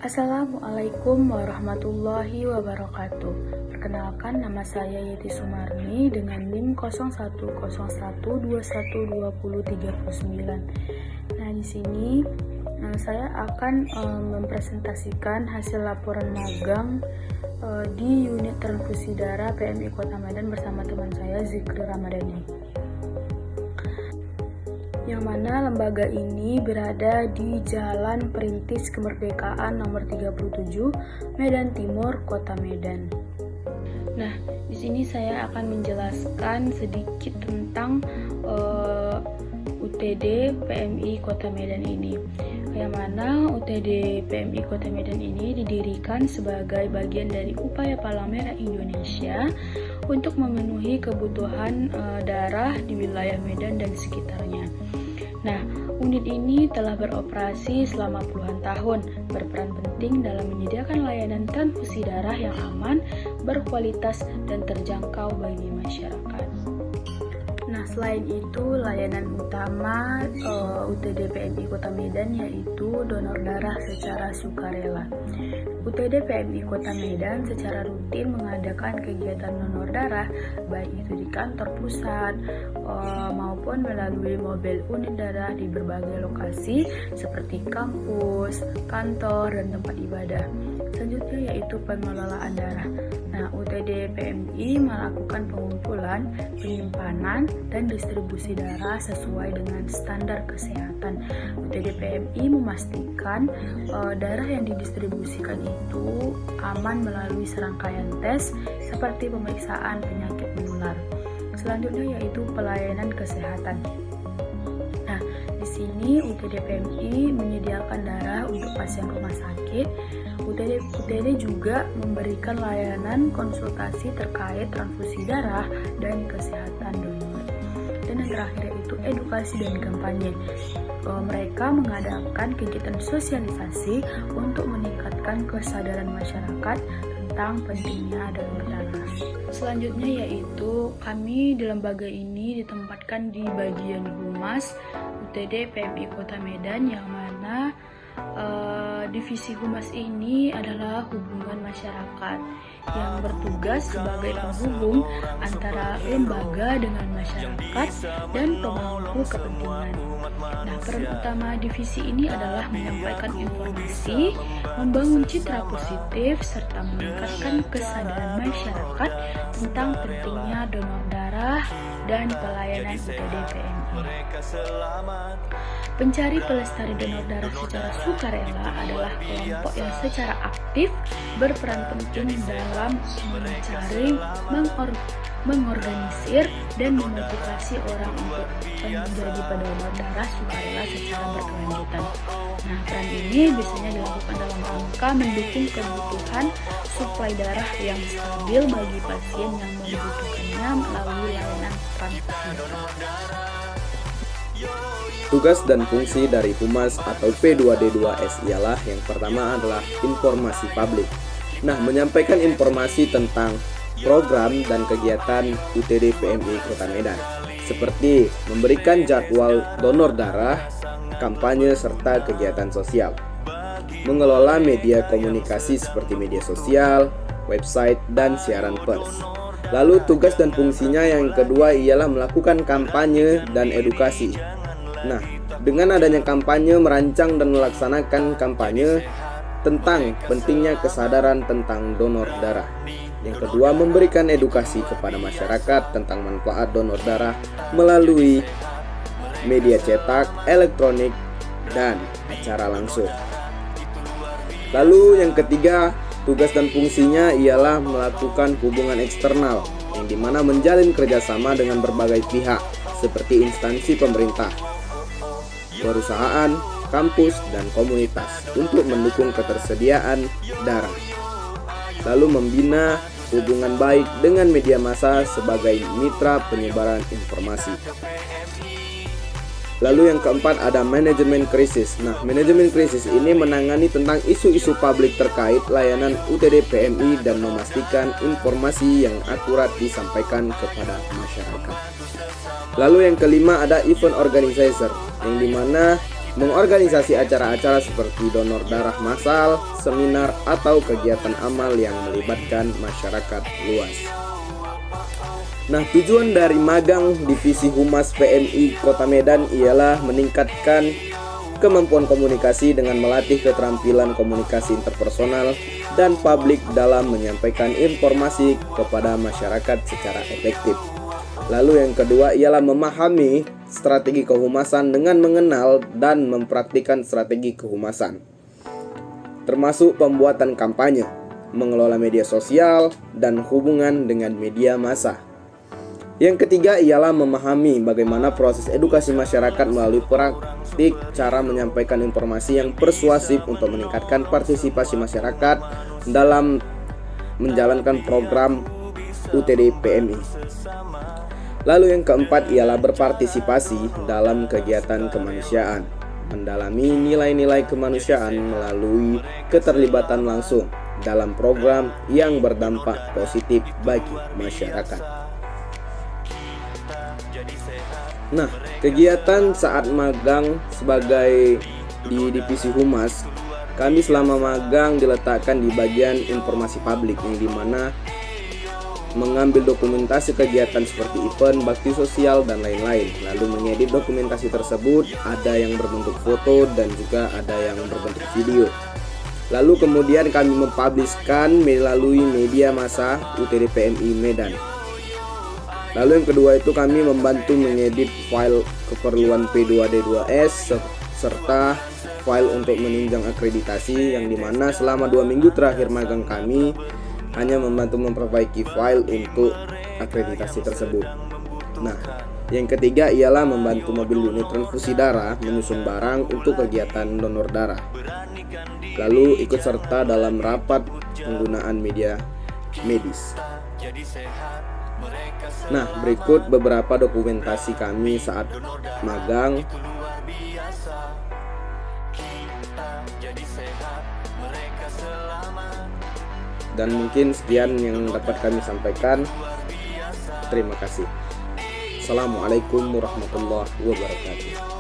Assalamualaikum warahmatullahi wabarakatuh. Perkenalkan, nama saya Yeti Sumarni dengan NIM 0101212039. Nah, di sini saya akan mempresentasikan hasil laporan magang di unit transfusi darah PMI Kota Medan bersama teman saya Zikri Ramadhani, yang mana lembaga ini berada di Jalan Perintis Kemerdekaan nomor 37, Medan Timur, Kota Medan. Nah, di sini saya akan menjelaskan sedikit tentang UTD PMI Kota Medan ini, yang mana UTD PMI Kota Medan ini didirikan sebagai bagian dari upaya Palang Merah Indonesia untuk memenuhi kebutuhan darah di wilayah Medan dan sekitarnya. Nah, unit ini telah beroperasi selama puluhan tahun, berperan penting dalam menyediakan layanan transfusi darah yang aman, berkualitas, dan terjangkau bagi masyarakat. Nah, selain itu, layanan utama UTD PMI Kota Medan yaitu donor darah secara sukarela. UTD PMI Kota Medan secara rutin mengadakan kegiatan donor darah, baik itu di kantor pusat maupun melalui mobil unit darah di berbagai lokasi seperti kampus, kantor, dan tempat ibadah. Selanjutnya yaitu pengelolaan darah. Nah, UTD PMI melakukan pengumpulan, penyimpanan, dan distribusi darah sesuai dengan standar kesehatan. UTD PMI memastikan darah yang didistribusikan itu aman melalui serangkaian tes seperti pemeriksaan penyakit menular. Selanjutnya yaitu pelayanan kesehatan. Nah, di sini UTD PMI menyediakan darah untuk pasien rumah sakit. UTD juga memberikan layanan konsultasi terkait transfusi darah dan kesehatan donor. Dan yang terakhir yaitu edukasi dan kampanye. Mereka mengadakan kegiatan sosialisasi untuk meningkatkan kesadaran masyarakat tentang pentingnya donor darah. Selanjutnya yaitu kami di lembaga ini ditempatkan di bagian Humas UTD PMI Kota Medan, yang mana divisi Humas ini adalah hubungan masyarakat yang bertugas sebagai penghubung antara lembaga dengan masyarakat dan pemangku kepentingan. Nah, peran utama divisi ini adalah menyampaikan informasi, membangun citra positif, serta meningkatkan kesadaran masyarakat tentang pentingnya donor darah dan pelayanan UTD PMI. Pencari pelestari donor darah secara sukarela adalah kelompok yang secara aktif berperan penting dalam mencari, mengorganisir, dan memotivasi orang untuk menjadi pendonor darah sukarela secara berkelanjutan. Nah, peran ini biasanya dilakukan dalam rangka mendukung kebutuhan suplai darah yang stabil bagi pasien yang membutuhkannya melalui layanan transfusi. Tugas dan fungsi dari Humas atau P2D2S ialah yang pertama adalah informasi publik. Nah, menyampaikan informasi tentang program dan kegiatan UTD PMI Kota Medan, seperti memberikan jadwal donor darah, kampanye, serta kegiatan sosial. Mengelola media komunikasi seperti media sosial, website, dan siaran pers. Lalu tugas dan fungsinya yang kedua ialah melakukan kampanye dan edukasi. Nah, dengan adanya kampanye, merancang dan melaksanakan kampanye tentang pentingnya kesadaran tentang donor darah. Yang kedua, memberikan edukasi kepada masyarakat tentang manfaat donor darah melalui media cetak, elektronik, dan acara langsung. Lalu yang ketiga, tugas dan fungsinya ialah melakukan hubungan eksternal, yang dimana menjalin kerjasama dengan berbagai pihak seperti instansi pemerintah, perusahaan, kampus, dan komunitas untuk mendukung ketersediaan darah. Lalu membina hubungan baik dengan media massa sebagai mitra penyebaran informasi. Lalu yang keempat ada manajemen krisis. Nah, manajemen krisis ini menangani tentang isu-isu publik terkait layanan UTD PMI dan memastikan informasi yang akurat disampaikan kepada masyarakat. Lalu yang kelima ada event organizer, yang dimana mengorganisasi acara-acara seperti donor darah massal, seminar, atau kegiatan amal yang melibatkan masyarakat luas. Nah, tujuan dari magang Divisi Humas PMI Kota Medan ialah meningkatkan kemampuan komunikasi dengan melatih keterampilan komunikasi interpersonal dan publik dalam menyampaikan informasi kepada masyarakat secara efektif. Lalu yang kedua ialah memahami strategi kehumasan dengan mengenal dan mempraktikkan strategi kehumasan, termasuk pembuatan kampanye, mengelola media sosial, dan hubungan dengan media massa. Yang ketiga ialah memahami bagaimana proses edukasi masyarakat melalui praktik cara menyampaikan informasi yang persuasif untuk meningkatkan partisipasi masyarakat dalam menjalankan program UTD PMI. Lalu yang keempat ialah berpartisipasi dalam kegiatan kemanusiaan, mendalami nilai-nilai kemanusiaan melalui keterlibatan langsung dalam program yang berdampak positif bagi masyarakat. Nah, kegiatan saat magang sebagai di Divisi Humas, kami selama magang diletakkan di bagian informasi publik, yang dimana mengambil dokumentasi kegiatan seperti event, bakti sosial, dan lain-lain. Lalu mengedit dokumentasi tersebut, ada yang berbentuk foto dan juga ada yang berbentuk video. Lalu kemudian kami mempublishkan melalui media massa UTD PMI Medan. Lalu yang kedua itu kami membantu mengedit file keperluan P2D2S serta file untuk menunjang akreditasi, yang dimana selama 2 minggu terakhir magang kami hanya membantu memperbaiki file untuk akreditasi tersebut. Nah, yang ketiga ialah membantu mobil unit transfusi darah menyusun barang untuk kegiatan donor darah. Lalu ikut serta dalam rapat penggunaan media medis. Nah, berikut beberapa dokumentasi kami saat magang. Dan mungkin sekian yang dapat kami sampaikan. Terima kasih. Assalamualaikum warahmatullahi wabarakatuh.